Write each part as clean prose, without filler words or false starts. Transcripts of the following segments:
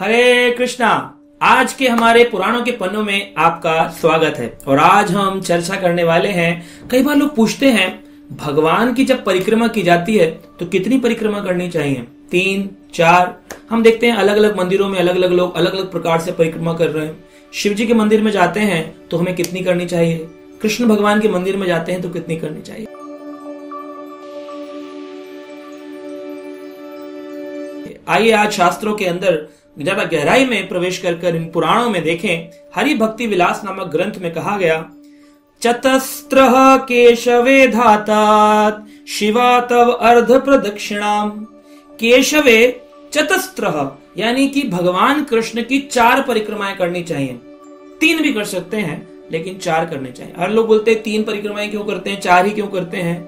हरे कृष्णा। आज के हमारे पुराणों के पन्नों में आपका स्वागत है और आज हम चर्चा करने वाले हैं। कई बार लोग पूछते हैं भगवान की जब परिक्रमा की जाती है तो कितनी परिक्रमा करनी चाहिए? 3, 4। हम देखते हैं अलग अलग मंदिरों में अलग अलग लोग अलग अलग प्रकार से परिक्रमा कर रहे हैं। शिव जी के मंदिर में जाते हैं तो हमें कितनी करनी चाहिए? कृष्ण भगवान के मंदिर में जाते हैं तो कितनी करनी चाहिए? आइए आज शास्त्रों के अंदर ज्यादा गहराई में प्रवेश कर इन पुराणों में देखें। हरि भक्ति विलास नामक ग्रंथ में कहा गया, चतस्त्रः केशवे धातात शिवा तव अर्ध प्रदक्षिणाम। केशवे चतस्त्रः यानी कि भगवान कृष्ण की 4 परिक्रमाएं करनी चाहिए। 3 भी कर सकते हैं लेकिन 4 करने चाहिए। हर लोग बोलते हैं 3 परिक्रमाएं क्यों करते हैं, 4 ही क्यों करते हैं?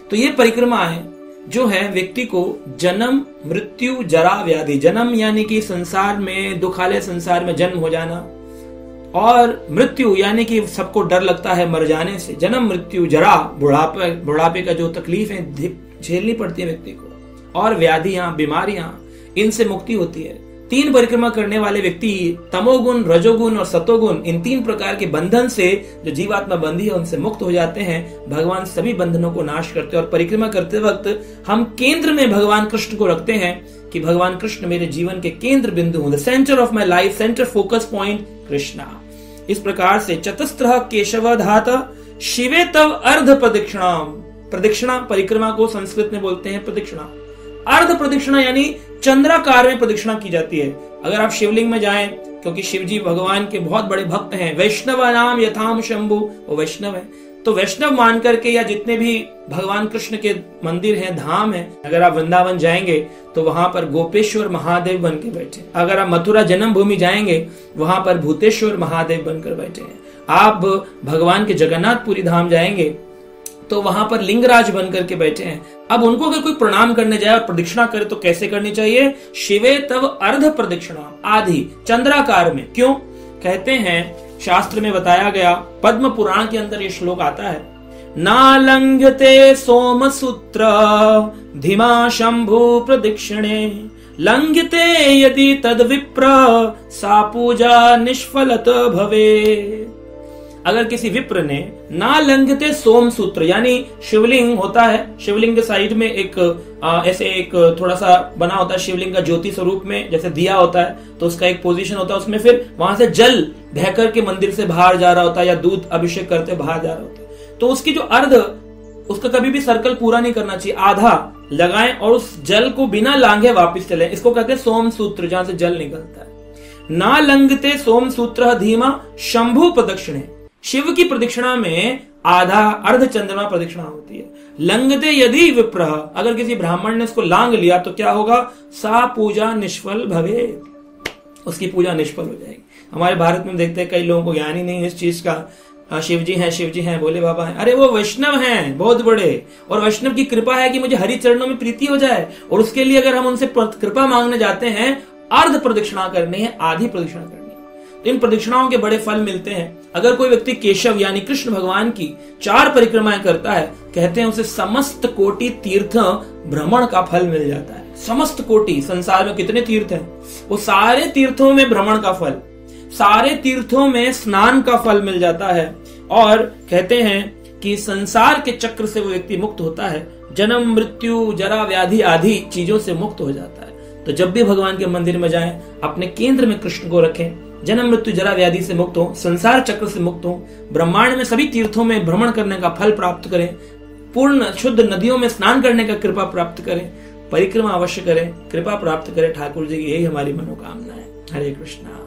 तो ये परिक्रमाएं जो है व्यक्ति को जन्म मृत्यु जरा व्याधि, जन्म यानी कि संसार में दुखालय संसार में जन्म हो जाना, और मृत्यु यानी कि सबको डर लगता है मर जाने से। जन्म मृत्यु जरा बुढ़ापे का जो तकलीफ है झेलनी पड़ती है व्यक्ति को, और व्याधियां बीमारियां, इनसे मुक्ति होती है। 3 परिक्रमा करने वाले व्यक्ति तमोगुण, रजोगुण और सतोगुण, इन 3 प्रकार के बंधन से जो जीवात्मा बंधी है उनसे मुक्त हो जाते हैं। भगवान सभी बंधनों को नाश करते हैं। और परिक्रमा करते वक्त हम केंद्र में भगवान कृष्ण को रखते हैं कि भगवान कृष्ण मेरे जीवन के केंद्र बिंदु हूं, the centre of my life, centre focus point Krishna. इस प्रकार से चतस्त्रः केशव धात शिवे तव अर्ध प्रदक्षिणाम। प्रदक्षिणा परिक्रमा को संस्कृत में बोलते हैं प्रदक्षिणा। अर्ध प्रदक्षिणा यानी चंद्राकार में प्रदक्षिणा की जाती है। अगर आप शिवलिंग में जाएं, क्योंकि शिव जी भगवान के बहुत बड़े भक्त हैं, वैष्णव नाम यथाम शंभु, वो वैष्णव है, तो वैष्णव मान करके या जितने भी भगवान कृष्ण के मंदिर हैं, धाम है, अगर आप वृंदावन जाएंगे तो वहां पर गोपेश्वर महादेव बन के बैठे। अगर आप मथुरा जन्मभूमि जाएंगे वहां पर भूतेश्वर महादेव बनकर बैठे हैं। आप भगवान के जगन्नाथपुरी धाम जाएंगे तो वहां पर लिंगराज बनकर के बैठे हैं। अब उनको अगर कोई प्रणाम करने जाए और प्रदक्षिणा करे तो कैसे करनी चाहिए? शिवे तव अर्ध प्रदक्षिणा, आधी चंद्राकार में। क्यों कहते हैं? शास्त्र में बताया गया, पद्म पुराण के अंदर ये श्लोक आता है, नालंघ्यते सोम सूत्र धीमा शंभु प्रदक्षिणे लंघ्यते यदि तद विप्र सा पूजा निष्फलत भवे। अगर किसी विप्र ने ना लंघते सोम सूत्र, यानी शिवलिंग होता है, शिवलिंग के साइड में एक ऐसे एक थोड़ा सा बना होता है शिवलिंग का ज्योति स्वरूप में, जैसे दिया होता है तो उसका एक पोजीशन होता है, उसमें फिर वहां से जल बहकर के मंदिर से बाहर जा रहा होता है या दूध अभिषेक करते बाहर जा रहा होता है। तो उसकी जो अर्ध, उसका कभी भी सर्कल पूरा नहीं करना चाहिए, आधा लगाएं और उस जल को बिना लांघे वापिस चले। इसको कहते हैं सोम सूत्र, जहां से जल निकलता है। ना लंघते सोम सूत्र धीमा शंभु प्रदक्षिणे, शिव की प्रदक्षिणा में आधा अर्ध चंद्रमा प्रदक्षिणा होती है। लंघते यदि विप्र, अगर किसी ब्राह्मण ने इसको लांघ लिया तो क्या होगा? सा पूजा निष्फल भवे, उसकी पूजा निष्फल हो जाएगी। हमारे भारत में देखते हैं कई लोगों को ज्ञान ही नहीं है इस चीज का। शिव जी हैं, भोले बाबा हैं, अरे वो वैष्णव हैं बहुत बड़े, और वैष्णव की कृपा है कि मुझे हरि चरणों में प्रीति हो जाए, और उसके लिए अगर हम उनसे कृपा मांगने जाते हैं, अर्ध प्रदक्षिणा करनी है, आधी प्रदक्षिणा करनी है, तो इन प्रदक्षिणाओं के बड़े फल मिलते हैं। अगर कोई व्यक्ति केशव यानी कृष्ण भगवान की 4 परिक्रमाएं करता है, कहते हैं उसे समस्त कोटि तीर्थ भ्रमण का फल मिल जाता है। समस्त कोटि, संसार में कितने तीर्थ हैं, वो सारे तीर्थों में भ्रमण का फल, सारे तीर्थों में स्नान का फल मिल जाता है। और कहते हैं कि संसार के चक्र से वो व्यक्ति मुक्त होता है, जन्म मृत्यु जरा व्याधि आदि चीजों से मुक्त हो जाता है। तो जब भी भगवान के मंदिर में जाएं, अपने केंद्र में कृष्ण को रखें, जन्म मृत्यु जरा व्याधि से मुक्त हो, संसार चक्र से मुक्त हो, ब्रह्मांड में सभी तीर्थों में भ्रमण करने का फल प्राप्त करें, पूर्ण शुद्ध नदियों में स्नान करने का कृपा प्राप्त करें, परिक्रमा अवश्य करें, कृपा प्राप्त करें ठाकुर जी की, यही हमारी मनोकामना है। हरे कृष्णा।